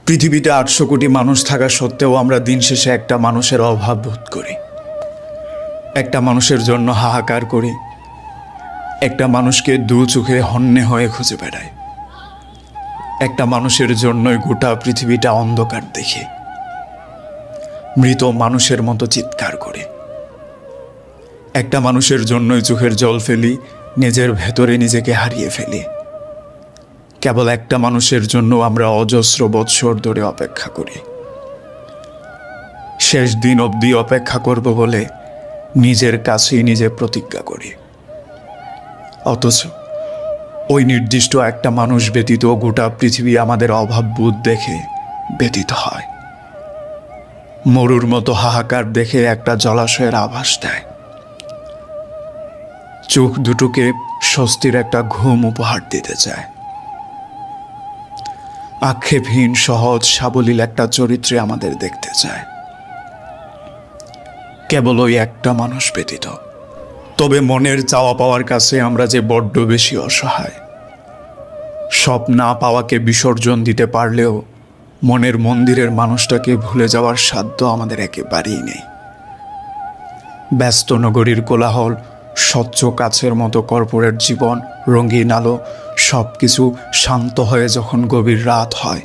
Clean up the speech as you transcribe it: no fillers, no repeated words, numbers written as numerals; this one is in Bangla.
পৃথিবীতে ৮০০ কোটি মানুষ থাকা সত্ত্বেও আমরা দিন শেষে একটা মানুষের অভাব বোধ করি। একটা মানুষের জন্য হাহাকার করি। একটা মানুষকে দু চোখে হন্যে হয়ে খুঁজে বেড়াই। একটা মানুষের জন্যই গোটা পৃথিবীটা অন্ধকার দেখি। মৃত মানুষের মতো চিৎকার করি। একটা মানুষের জন্যই চোখের জল ফেলি, নিজের ভেতরে নিজেকে হারিয়ে ফেলি। কেবল একটা মানুষের জন্য আমরা অজস্র বৎসর ধরে অপেক্ষা করি। শেষ দিন অবধি অপেক্ষা করব বলে নিজের কাছেই নিজে প্রতিজ্ঞা করি। অথচ ওই নির্দিষ্ট একটা মানুষ ব্যতীত গোটা পৃথিবী আমাদের অভাববোধ দেখে ব্যতীত হয়। মরুর মতো হাহাকার দেখে একটা জলাশয়ের আভাস দেয়। চোখ দুটোকে স্বস্তির একটা ঘুম উপহার দিতে চায়। আক্ষেপহীন সহজ সাবলীল একটা চরিত্রে আমাদের দেখতে চায়, কেবল ওই একটা মানুষ ব্যতীত। তবে মনের চাওয়া পাওয়ার কাছে আমরা যে বড্ড বেশি অসহায়। সব না পাওয়াকে বিসর্জন দিতে পারলেও মনের মন্দিরের মানুষটাকে ভুলে যাওয়ার সাধ্য আমাদের একেবারেই নেই। ব্যস্ত নগরীর কোলাহল, স্বচ্ছ কাছের মতো কর্পোরেট জীবন, রঙিন আলো, সব কিছু শান্ত হয়ে যখন গভীর রাত হয়,